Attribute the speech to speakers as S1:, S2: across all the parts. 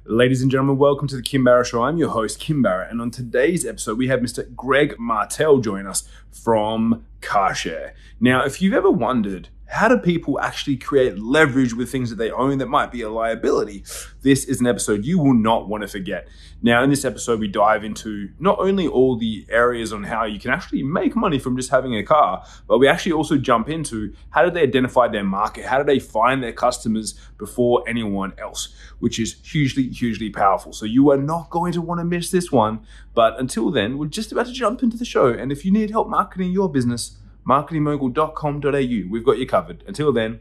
S1: Ladies and gentlemen, welcome to the Kim Barrett Show. I'm your host, Kim Barrett, and on today's episode, we have Mr. Greg Martel join us from Car SHAiR. Now, if you've ever wondered, how do people actually create leverage with things that they own that might be a liability? This is an episode you will not want to forget. Now, in this episode, we dive into not only all the areas on how you can actually make money from just having a car, but we actually also jump into how do they identify their market? How do they find their customers before anyone else? Which is hugely powerful. So you are not going to want to miss this one. But until then, we're just about to jump into the show. And if you need help marketing your business, marketingmogul.com.au. We've got you covered. Until then,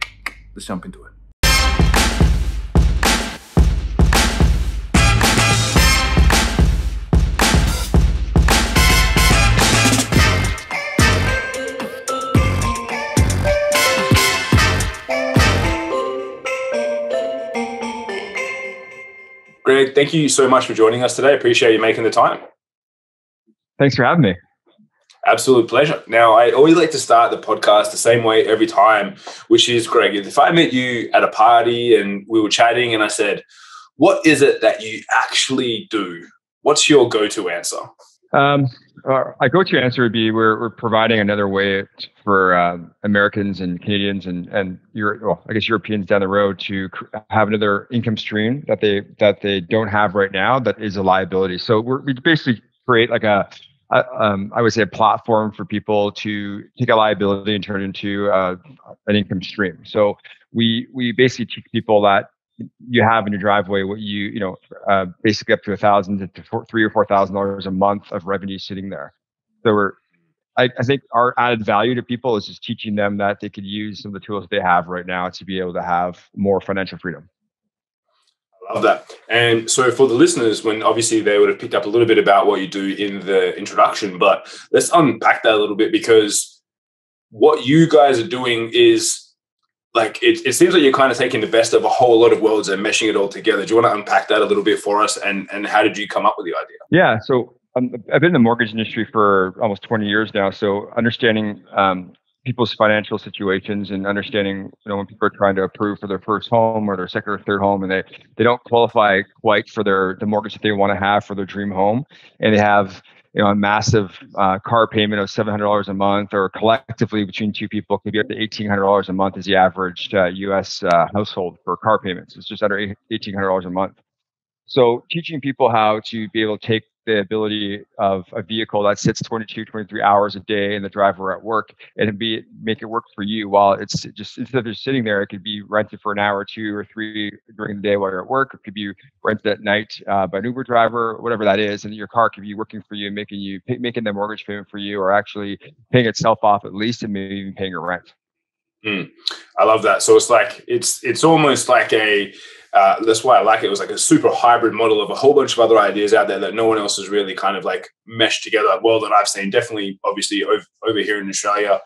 S1: let's jump into it. Greg, thank you so much for joining us today. I appreciate you making the time.
S2: Thanks for having me.
S1: Absolute pleasure. Now, I always like to start the podcast the same way every time, which is, Greg, if I met you at a party and we were chatting and I said, what is it that you actually do? What's your go-to answer?
S2: My go-to answer would be we're providing another way for Americans and Canadians and Europeans down the road to have another income stream that they don't have right now that is a liability. So we basically create like I would say a platform for people to take a liability and turn it into an income stream. So we basically teach people that you have in your driveway what basically up to $1,000 to $3,000 or $4,000 a month of revenue sitting there. So I think our added value to people is just teaching them that they could use some of the tools they have right now to be able to have more financial freedom.
S1: I love that. And so for the listeners, when obviously they would have picked up a little bit about what you do in the introduction, but let's unpack that a little bit, because what you guys are doing is like, it seems like you're kind of taking the best of a whole lot of worlds and meshing it all together. Do you want to unpack that a little bit for us? And how did you come up with the idea?
S2: Yeah. So I've been in the mortgage industry for almost 20 years now. So understanding people's financial situations and understanding, when people are trying to approve for their first home or their second or third home and they don't qualify quite for the mortgage that they want to have for their dream home, and they have a massive car payment of $700 a month, or collectively between two people could be up to $1,800 a month is the average U.S. household for car payments. It's just under $1,800 a month. So teaching people how to be able to take the ability of a vehicle that sits 22, 23 hours a day in the driveway at work and make it work for you while it's just, instead of just sitting there, it could be rented for an hour or two or three during the day while you're at work. It could be rented at night by an Uber driver, whatever that is. And your car could be working for you, making the mortgage payment for you, or actually paying itself off at least, and maybe even paying a rent.
S1: I love that. So it's like, it's almost like that's why I like it. It was like a super hybrid model of a whole bunch of other ideas out there that no one else has really kind of like meshed together well that I've seen. Definitely, obviously, over here in Australia,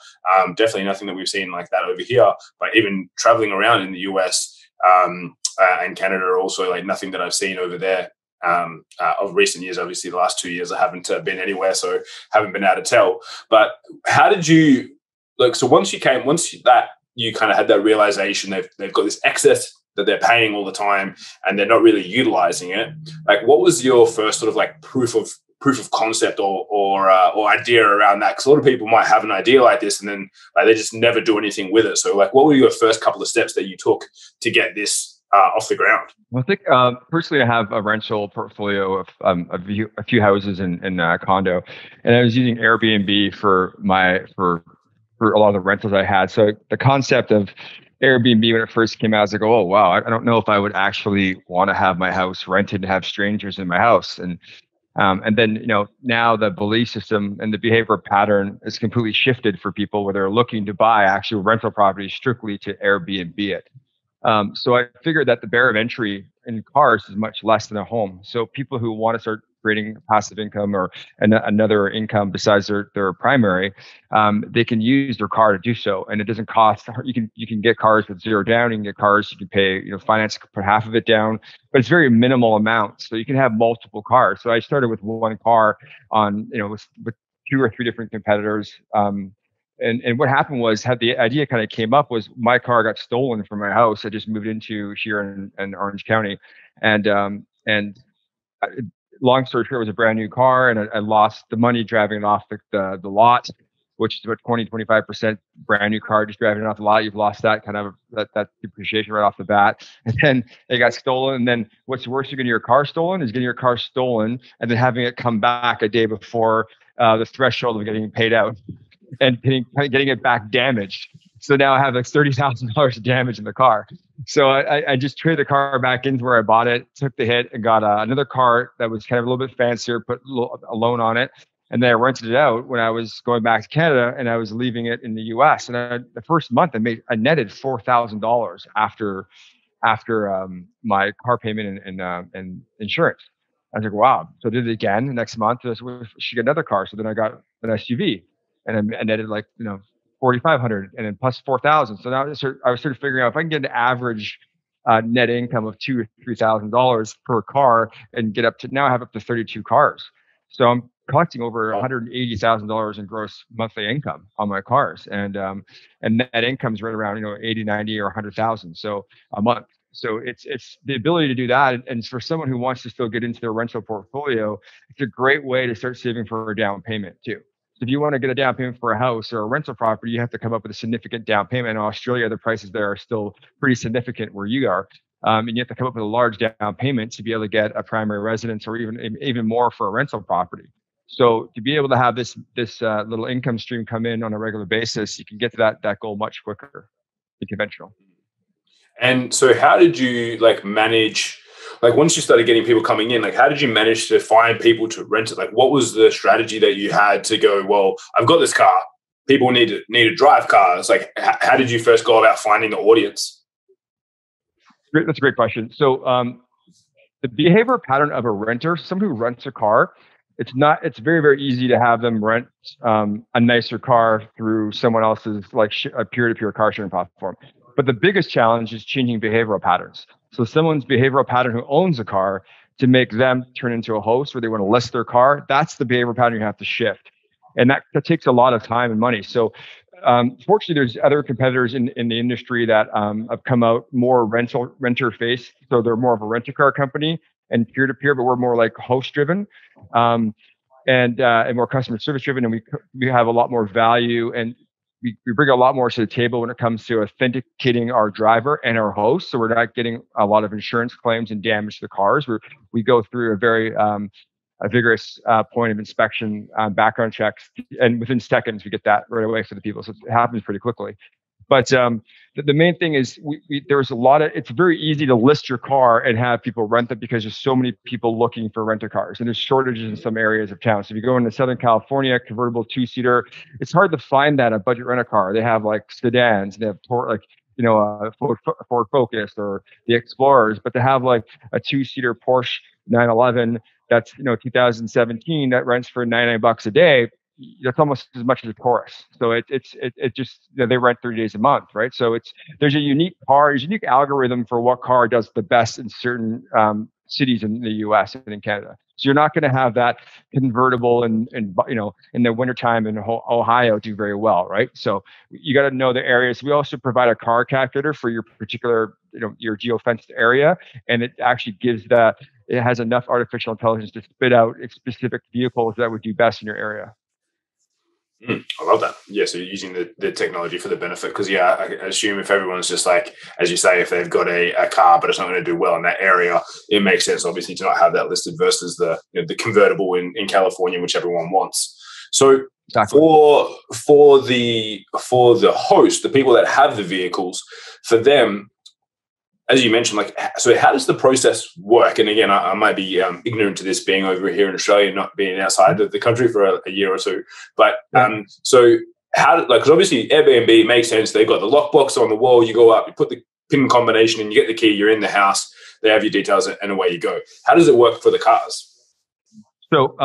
S1: definitely nothing that we've seen like that over here. But even traveling around in the US and Canada, also like nothing that I've seen over there of recent years. Obviously, the last 2 years I haven't been anywhere, so haven't been able to tell. But how did you look? So once you kind of had that realization they've got this excess that they're paying all the time and they're not really utilizing it. Like, what was your first sort of like proof of concept or idea around that? Because a lot of people might have an idea like this and then like they just never do anything with it. So like, what were your first couple of steps that you took to get this off the ground?
S2: Well, I think personally, I have a rental portfolio of a few houses in a condo, and I was using Airbnb for a lot of the rentals I had. So the concept of Airbnb, when it first came out, I was like, oh, wow, I don't know if I would actually want to have my house rented and have strangers in my house. And then, now the belief system and the behavior pattern is completely shifted for people where they're looking to buy actual rental properties strictly to Airbnb it. So I figured that the barrier of entry in cars is much less than a home. So people who want to start creating passive income or another income besides their primary, they can use their car to do so, and it doesn't cost. You can get cars with zero down. You can get cars. You can pay finance, put half of it down, but it's very minimal amount. So you can have multiple cars. So I started with one car on with 2 or 3 different competitors. And what happened was, how the idea kind of came up was my car got stolen from my house. I just moved into here in Orange County, and And I, long story short, it was a brand new car, and I lost the money driving it off the lot, which is about 25% brand new car, just driving it off the lot. You've lost that kind of that depreciation right off the bat. And then it got stolen. And then what's worse than getting your car stolen is getting your car stolen and then having it come back a day before the threshold of getting paid out, and getting it back damaged. So now I have like $30,000 of damage in the car. So I just traded the car back into where I bought it, took the hit, and got another car that was kind of a little bit fancier, put a loan on it. And then I rented it out when I was going back to Canada, and I was leaving it in the US. And the first month I netted $4,000 after my car payment and insurance. I was like, wow. So I did it again the next month. I should get another car. So then I got an SUV, and I netted like 4,500, and then plus 4,000. So now I was sort of figuring out if I can get an average net income of $2,000 or $3,000 per car, and get up to, now I have up to 32 cars. So I'm collecting over $180,000 in gross monthly income on my cars, and net income is right around 80, 90, or 100,000 so a month. So it's the ability to do that, and for someone who wants to still get into their rental portfolio, it's a great way to start saving for a down payment too. So if you want to get a down payment for a house or a rental property, you have to come up with a significant down payment. In Australia, the prices there are still pretty significant where you are. And you have to come up with a large down payment to be able to get a primary residence, or even more for a rental property. So to be able to have this little income stream come in on a regular basis, you can get to that goal much quicker than conventional.
S1: And so how did you manage, once you started getting people coming in, how did you manage to find people to rent it? What was the strategy that you had to go, well, I've got this car, people need to drive cars. How did you first go about finding the audience?
S2: That's a great question. So the behavior pattern of a renter, someone who rents a car, it's very, very easy to have them rent a nicer car through someone else's a peer-to-peer car sharing platform. But the biggest challenge is changing behavioral patterns. So someone's behavioral pattern who owns a car, to make them turn into a host where they want to list their car, that's the behavioral pattern you have to shift. And that takes a lot of time and money. So fortunately, there's other competitors in the industry that have come out more renter face. So they're more of a rent a car company and peer-to-peer, but we're more like host driven. And more customer service driven, and we have a lot more value, and we bring a lot more to the table when it comes to authenticating our driver and our host. So we're not getting a lot of insurance claims and damage to the cars. We go through a very a vigorous point of inspection, background checks, and within seconds we get that right away for the people. So it happens pretty quickly. But the main thing is there's a lot of, it's very easy to list your car and have people rent it because there's so many people looking for renter cars, and there's shortages in some areas of town. So if you go into Southern California, convertible 2-seater, it's hard to find that a budget rent a car. They have sedans, they have a Ford Focus or the Explorers, but to have a 2-seater Porsche 911 that's 2017 that rents for $99 a day, that's almost as much as a Taurus. So it just they rent 30 days a month, right? So there's a unique algorithm for what car does the best in certain cities in the U.S. and in Canada. So you're not going to have that convertible in the wintertime in Ohio do very well, right? So you got to know the areas. We also provide a car calculator for your particular your geofenced area, and it actually it has enough artificial intelligence to spit out specific vehicles that would do best in your area.
S1: I love that. Yeah, so you're using the technology for the benefit, because I assume if everyone's just as you say, if they've got a car but it's not going to do well in that area, it makes sense obviously to not have that listed versus the convertible in California, which everyone wants. So exactly. for the host, the people that have the vehicles, for them, as you mentioned, so how does the process work? And again, I might be ignorant to this, being over here in Australia, not being outside of the country for a year or two. But so how, because obviously Airbnb makes sense. They've got the lockbox on the wall. You go up, you put the PIN combination, and you get the key. You're in the house. They have your details, and away you go. How does it work for the cars?
S2: So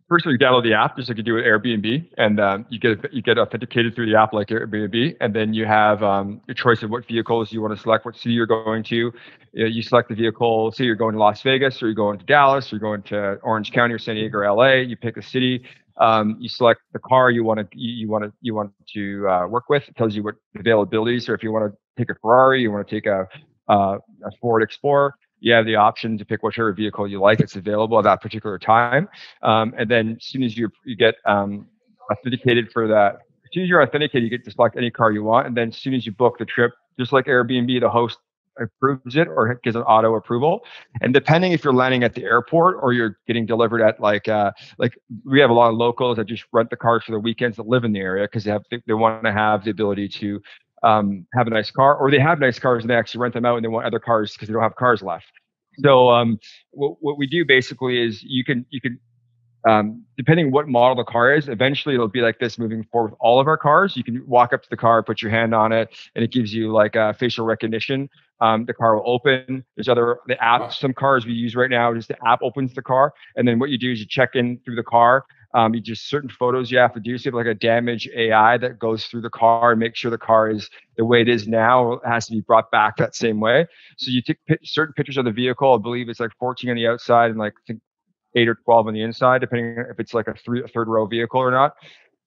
S2: first, you download the app just like you do with Airbnb, and you get authenticated through the app like Airbnb, and then you have your choice of what vehicles you want to select, what city you're going to. You select the vehicle. Say you're going to Las Vegas, or you're going to Dallas, or you're going to Orange County, or San Diego, or LA. You pick a city. You select the car you want to work with. It tells you what availabilities, or if you want to take a Ferrari, you want to take a Ford Explorer. you have the option to pick whichever vehicle you like that's available at that particular time. And then as soon as you get authenticated for that, as soon as you're authenticated, you get to select any car you want. And then as soon as you book the trip, just like Airbnb, the host approves it or gives an auto approval. And depending if you're landing at the airport or you're getting delivered at like we have a lot of locals that just rent the cars for the weekends that live in the area because they want to have the ability to have a nice car, or they have nice cars and they actually rent them out and they want other cars because they don't have cars left. So what we do basically is you can depending what model the car is, eventually it'll be like this moving forward with all of our cars. You can walk up to the car, put your hand on it, and it gives you like facial recognition. The car will open. There's the app. Some cars we use right now, just the app opens the car, and then what you do is you check in through the car. You just certain photos you have to do. So you have like a damage AI that goes through the car and make sure the car is the way it is now. It has to be brought back that same way. So you take certain pictures of the vehicle. I believe it's like 14 on the outside and like I think 8 or 12 on the inside, depending if it's like a third row vehicle or not.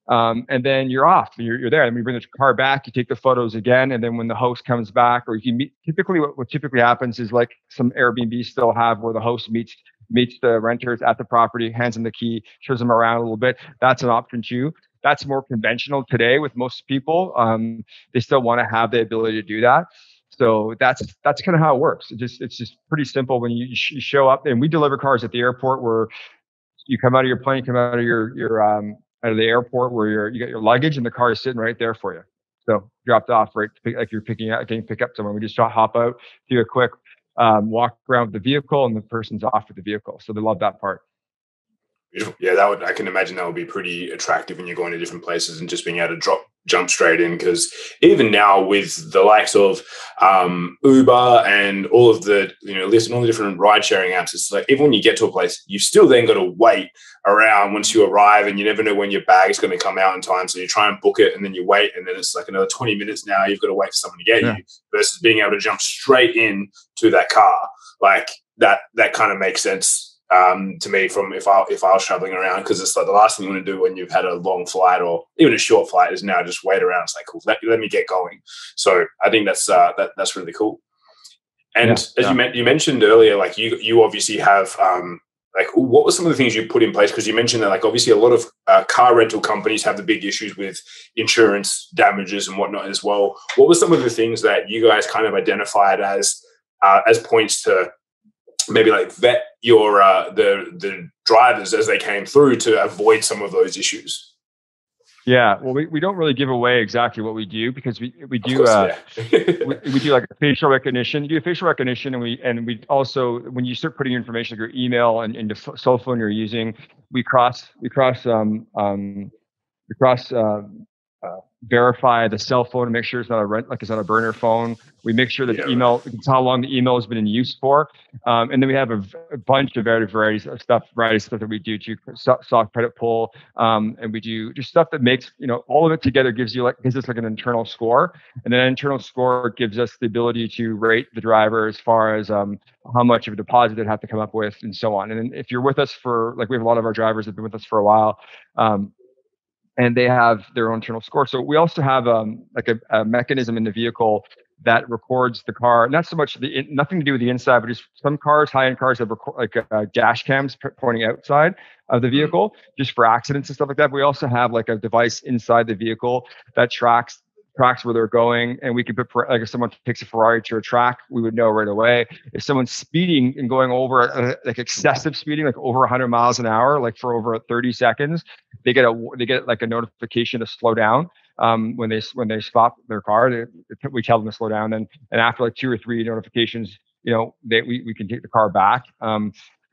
S2: And then you're off. You're there. And you bring the car back. You take the photos again, and then when the host comes back, or you meet. Typically, what typically happens is like some Airbnb still have where the host meets the renters at the property, hands them the key, shows them around a little bit. That's an option too. That's more conventional today with most people. They still want to have the ability to do that. So that's kind of how it works. It's just pretty simple when you show up, and we deliver cars at the airport where you come out of your plane, come out of your out of the airport where you got your luggage and the car is sitting right there for you. So dropped off right like you're getting pick up someone. We just hop out, do a quick walk around with the vehicle, and the person's off with the vehicle. So they love that part.
S1: Beautiful. Yeah, I can imagine that would be pretty attractive when you're going to different places and just being able to jump straight in. Because even now with the likes of Uber and all of the Lyft and all the different ride sharing apps, it's like even when you get to a place, you've still then got to wait around once you arrive, and you never know when your bag is going to come out in time. So you try and book it, and then you wait, and then it's like another 20 minutes now. You've got to wait for someone to get you, versus being able to jump straight in to that car. Like that kind of makes sense to me from if I was traveling around, because it's like the last thing you want to do when you've had a long flight or even a short flight is now just wait around. It's like, cool, let me get going. So I think that's really cool. And as you mentioned earlier, like you obviously have like what were some of the things you put in place? Because you mentioned that like obviously a lot of car rental companies have the big issues with insurance damages and whatnot as well. What were some of the things that you guys kind of identified as points to maybe like vet your the drivers as they came through to avoid some of those issues?
S2: Yeah, well, we don't really give away exactly what we do, because we do we do like a facial recognition. You do a facial recognition, and we also, when you start putting your information, like your email and the cell phone you're using, we cross verify the cell phone to make sure it's not a burner phone. We make sure that the email, how long the email has been in use for, and then we have a bunch of varieties of stuff that we do to soft credit pull, and we do just stuff that makes all of it together gives us like an internal score, and then an internal score gives us the ability to rate the driver as far as how much of a deposit they'd have to come up with, and so on. And then if you're with us for, like, we have a lot of our drivers that have been with us for a while. And they have their own internal score. So we also have like a mechanism in the vehicle that records the car. Not so much nothing to do with the inside, but just some cars, high-end cars, have dash cams pointing outside of the vehicle just for accidents and stuff like that. But we also have like a device inside the vehicle that tracks where they're going, and we can put, like, if someone takes a Ferrari to a track, we would know right away. If someone's speeding and going over like excessive speeding, like over 100 miles an hour, like for over 30 seconds, they get like a notification to slow down. When they stop their car, we tell them to slow down, and after like 2 or 3 notifications, we can take the car back.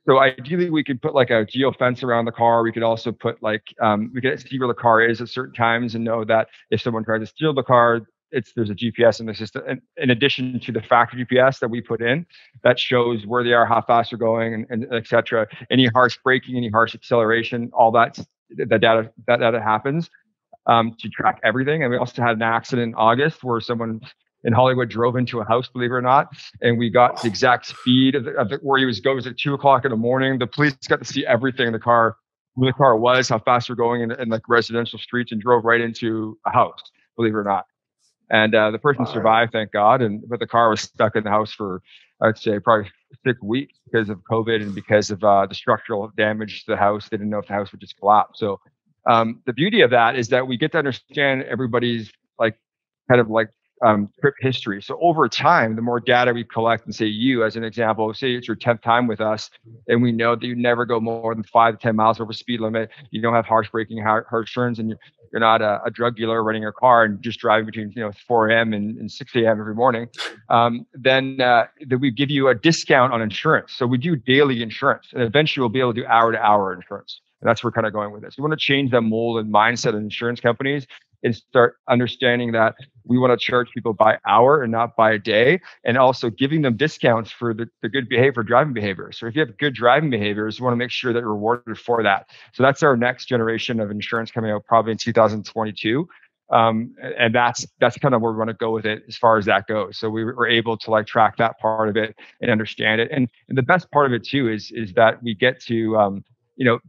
S2: So ideally, we could put like a geo fence around the car. We could also put like, we could see where the car is at certain times and know that if someone tries to steal the car, there's a GPS in the system. And in addition to the factory GPS that we put in, that shows where they are, how fast they're going, and et cetera. Any harsh braking, any harsh acceleration, all that data happens to track everything. And we also had an accident in August where someone in Hollywood drove into a house, believe it or not, and we got the exact speed of where he was going. It was at 2:00 in the morning. The police got to see everything in the car, where the car was, how fast we're going in like residential streets, and drove right into a house, believe it or not. And the person survived, thank God. But the car was stuck in the house for I'd say probably 6 weeks because of COVID and because of the structural damage to the house. They didn't know if the house would just collapse. So the beauty of that is that we get to understand everybody's like kind of like trip history. So over time, the more data we collect, and say you as an example, say it's your 10th time with us, and we know that you never go more than 5 to 10 miles over speed limit. You don't have harsh braking, harsh turns, and you're not a drug dealer running your car and just driving between 4 a.m. and 6 a.m. every morning. Then we give you a discount on insurance. So we do daily insurance, and eventually we'll be able to do hour-to-hour insurance. And that's where we're kind of going with this. We want to change that mold and mindset of insurance companies and start understanding that we want to charge people by hour and not by a day, and also giving them discounts for the good behavior, driving behavior. So if you have good driving behaviors, we want to make sure that you're rewarded for that. So that's our next generation of insurance coming out probably in 2022. And that's kind of where we want to go with it as far as that goes. So we were able to like track that part of it and understand it. And the best part of it too is that we get to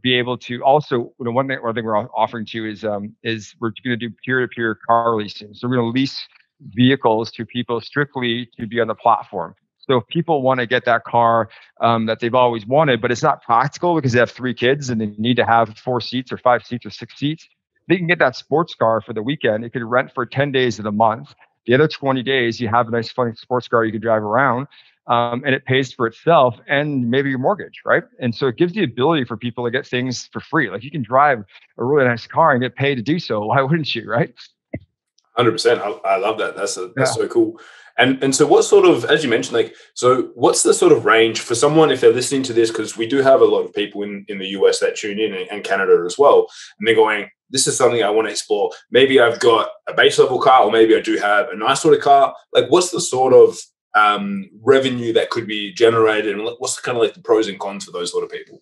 S2: be able to also, one thing we're offering too is we're going to do peer-to-peer car leasing. So we're going to lease vehicles to people strictly to be on the platform. So if people want to get that car that they've always wanted, but it's not practical because they have 3 kids and they need to have 4 seats or 5 seats or 6 seats, they can get that sports car for the weekend. You could rent for 10 days of the month. The other 20 days, you have a nice, funny sports car you can drive around. And it pays for itself and maybe your mortgage, right? And so it gives the ability for people to get things for free. Like you can drive a really nice car and get paid to do so. Why wouldn't you, right?
S1: 100%. I love that. That's so cool. And so what sort of, as you mentioned, like, so what's the sort of range for someone if they're listening to this? Because we do have a lot of people in the US that tune in, and Canada as well. And they're going, this is something I want to explore. Maybe I've got a base level car, or maybe I do have a nice sort of car. Like, what's the sort of revenue that could be generated, and what's kind of like the pros and cons for those sort of people?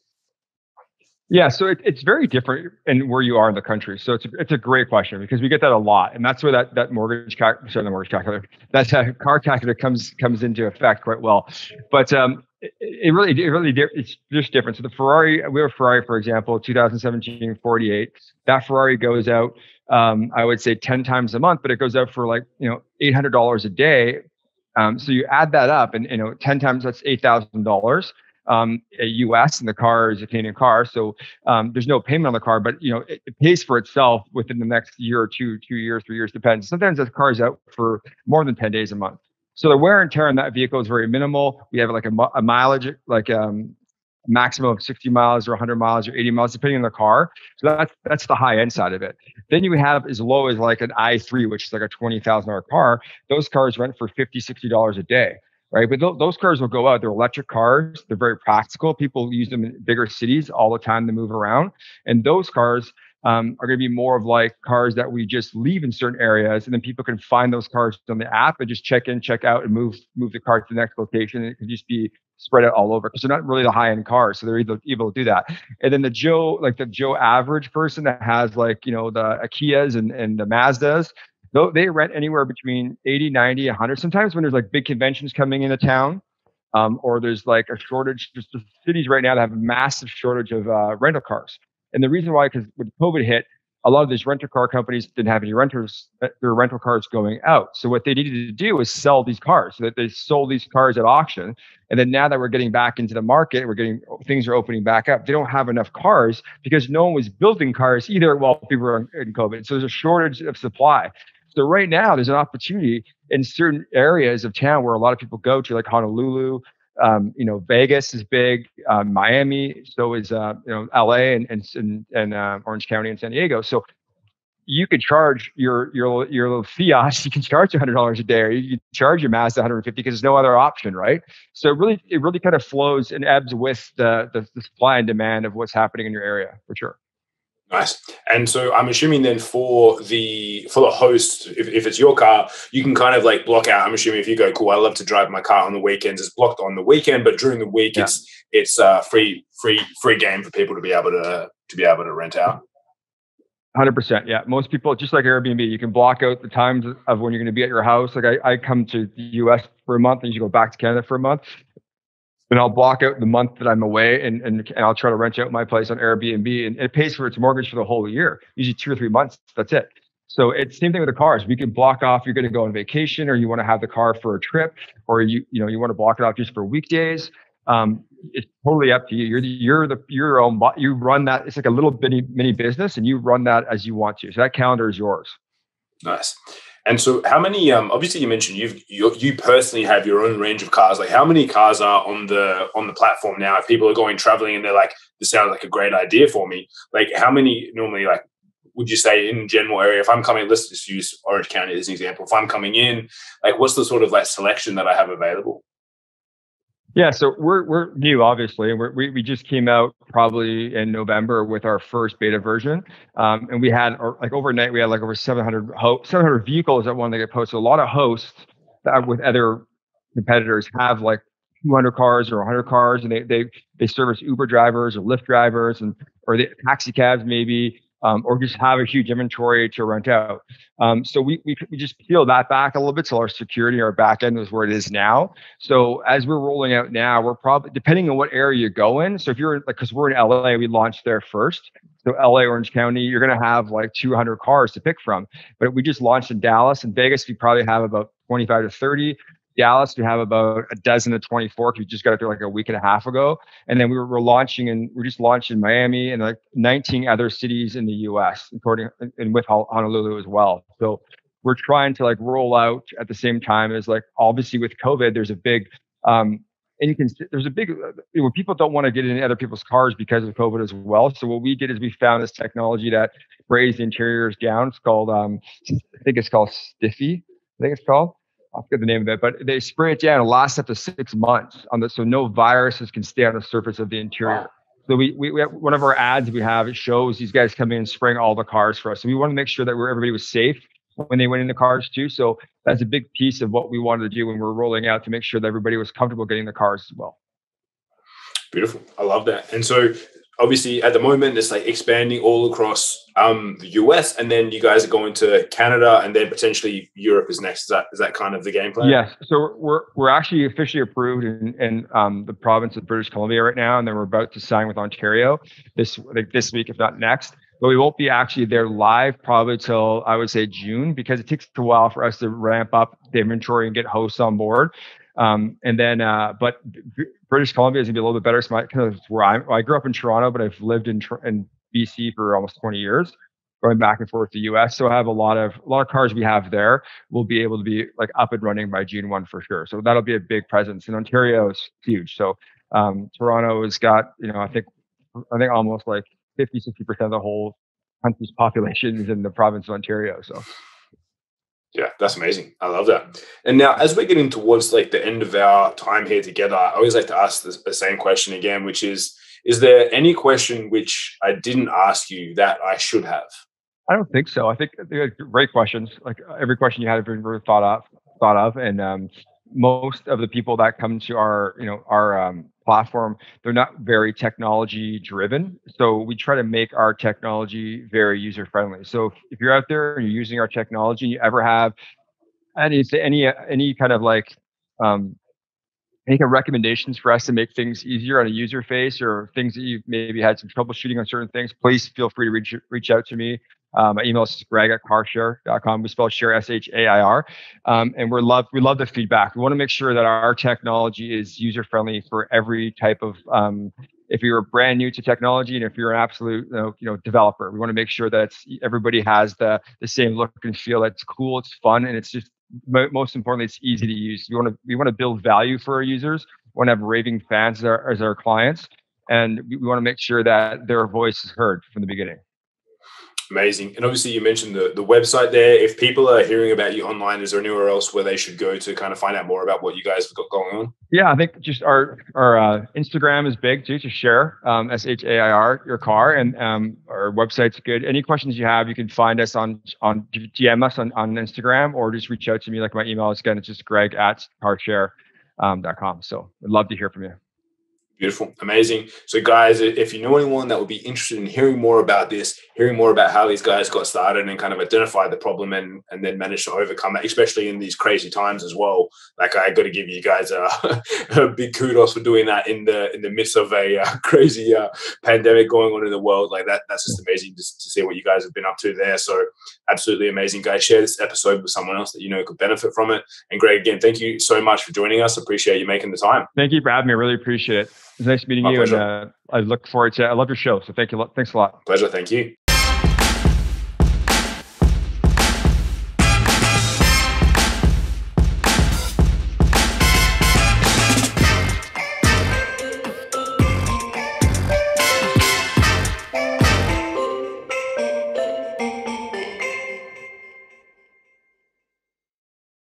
S2: Yeah, so it's very different in where you are in the country. So it's a great question because we get that a lot, and that's where that the mortgage calculator, that car calculator comes into effect quite well. But it's just different. So the Ferrari, we have a Ferrari, for example, 2017 48. That Ferrari goes out, I would say 10 times a month, but it goes out for like $800 a day. So you add that up, and 10 times that's $8,000 US, and the car is a Canadian car, so there's no payment on the car, but it pays for itself within the next year or 2 years, 3 years, depends. Sometimes the car is out for more than 10 days a month. So the wear and tear on that vehicle is very minimal. We have like a mileage, like maximum of 60 miles or 100 miles or 80 miles, depending on the car. So that's the high end side of it. Then you have as low as like an i3, which is like a $20,000 car. Those cars rent for $50, $60 a day, right? But those cars will go out. They're electric cars. They're very practical. People use them in bigger cities all the time to move around. And those cars are going to be more of like cars that we just leave in certain areas, and then people can find those cars on the app and just check in, check out, and move the car to the next location. And it could just be spread out all over because they're not really the high-end cars, so they're able to do that. And then the Joe average person that has like the Kias and the Mazdas, though they rent anywhere between 80, 90, 100. Sometimes when there's like big conventions coming into town, or there's like a shortage, just the cities right now that have a massive shortage of rental cars. And the reason why, because when COVID hit, a lot of these rental car companies didn't have any renters, their rental cars going out. So what they needed to do was sell these cars. So that they sold these cars at auction. And then now that we're getting back into the market, things are opening back up. They don't have enough cars because no one was building cars either while people were in COVID. So there's a shortage of supply. So right now there's an opportunity in certain areas of town where a lot of people go to, like Honolulu. Vegas is big, Miami, so is LA and Orange County and San Diego. So you could charge your little Fiat, you can charge $100 a day, or you can charge your Mazda 150 because there's no other option, right? So it really kind of flows and ebbs with the supply and demand of what's happening in your area, for sure.
S1: Nice. And so I'm assuming then for the host, if it's your car, you can kind of like block out. I'm assuming if you go, cool, I love to drive my car on the weekends, it's blocked on the weekend, but during the week, yeah, it's free game for people to be able to rent out.
S2: 100%. Yeah. Most people, just like Airbnb, you can block out the times of when you're going to be at your house. Like I come to the US for a month and you go back to Canada for a month. And I'll block out the month that I'm away, and I'll try to rent out my place on Airbnb, and it pays for its mortgage for the whole year, usually 2 or 3 months. That's it. So it's same thing with the cars. We can block off you're going to go on vacation, or you want to have the car for a trip, or you want to block it off just for weekdays. It's totally up to you. You're your own. You run that. It's like a little mini business, and you run that as you want to. So that calendar is yours.
S1: Nice. And so, how many? Obviously, you mentioned you personally have your own range of cars. Like, how many cars are on the platform now? If people are going traveling and they're like, "This sounds like a great idea for me," like, how many normally, like, would you say in general area? If I'm coming, let's just use Orange County as an example. If I'm coming in, like, what's the sort of like selection that I have available?
S2: Yeah, so we're new, obviously. We just came out probably in November with our first beta version, and we had like overnight we had like over 700 vehicles that wanted to get posted. A lot of hosts that with other competitors have like 200 cars or 100 cars, and they service Uber drivers or Lyft drivers or the taxi cabs maybe, or just have a huge inventory to rent out. So we just peel that back a little bit. So our security, our back end is where it is now. So as we're rolling out now, we're probably depending on what area you go in. So if you're like, because we're in LA, we launched there first. So LA, Orange County, you're going to have like 200 cars to pick from. But we just launched in Dallas and Vegas. We probably have about 25 to 30. Dallas, we have about a dozen to 24 because we just got it there like a week and a half ago. And then we're just launched in Miami and like 19 other cities in the US, and with Honolulu as well. So we're trying to like roll out at the same time as like, obviously with COVID, there's a big, where people don't want to get in other people's cars because of COVID as well. So what we did is we found this technology that sprays the interiors down. It's called, I think it's called Stiffy. I think it's called. I forget the name of it, but they spray it down. It lasts up to 6 months so no viruses can stay on the surface of the interior. So we have one of our ads we have, it shows these guys coming in and spraying all the cars for us. So we want to make sure that everybody was safe when they went in the cars too. So that's a big piece of what we wanted to do when we're rolling out to make sure that everybody was comfortable getting the cars as well.
S1: Beautiful. I love that. And so obviously at the moment it's like expanding all across the US, and then you guys are going to Canada, and then potentially Europe is next. Is that kind of the game plan?
S2: Yes. So we're actually officially approved in the province of British Columbia right now, and then we're about to sign with Ontario this week, if not next. But we won't be actually there live probably till I would say June, because it takes a while for us to ramp up the inventory and get hosts on board. But British Columbia is gonna be a little bit better. So where I grew up in Toronto, but I've lived in BC for almost 20 years, going back and forth to US. So I have a lot of cars we have there. We'll be able to be like up and running by June 1 for sure. So that'll be a big presence. And Ontario is huge. So Toronto has got, I think almost like 50-60% of the whole country's population is in the province of Ontario. So
S1: yeah, that's amazing. I love that. And now, as we're getting towards like the end of our time here together, I always like to ask the same question again, which is there any question which I didn't ask you that I should have?
S2: I don't think so. I think they're great questions. Like every question you had been thought of, and most of the people that come to our platform, they're not very technology driven. So we try to make our technology very user friendly. So if you're out there and you're using our technology, and you ever have any kind of like any kind of recommendations for us to make things easier on a user face, or things that you've maybe had some troubleshooting on certain things, please feel free to reach out to me. My email is greg@carSHAiR.com. We spell SHAiR SHAiR. And we love the feedback. We want to make sure that our technology is user friendly for every type of, if you're brand new to technology, and if you're an absolute developer, we want to make sure that everybody has the same look and feel. It's cool, it's fun, and it's just most importantly, it's easy to use. We want to build value for our users. We want to have raving fans as our clients, and we want to make sure that their voice is heard from the beginning.
S1: Amazing. And obviously you mentioned the website there. If people are hearing about you online, is there anywhere else where they should go to kind of find out more about what you guys have got going on?
S2: Yeah, I think just our Instagram is big too, to SHAiR, SHAiR, your car, and our website's good. Any questions you have, you can find us on DM us on Instagram, or just reach out to me. Like my email is, again, it's just greg@carSHAiR.com. So I'd love to hear from you.
S1: Beautiful. Amazing. So guys, if you know anyone that would be interested in hearing more about this, hearing more about how these guys got started and kind of identified the problem and then managed to overcome it, especially in these crazy times as well. Like, I got to give you guys a big kudos for doing that in the midst of a crazy pandemic going on in the world. Like that's just amazing to see what you guys have been up to there. So absolutely amazing, guys. Share this episode with someone else that you know could benefit from it. And Greg, again, thank you so much for joining us. Appreciate you making the time.
S2: Thank you for having me. I really appreciate it. It's nice meeting you.
S1: Pleasure.
S2: And I look forward to, I love your show. So thank you. Thanks a lot.
S1: Pleasure. Thank you.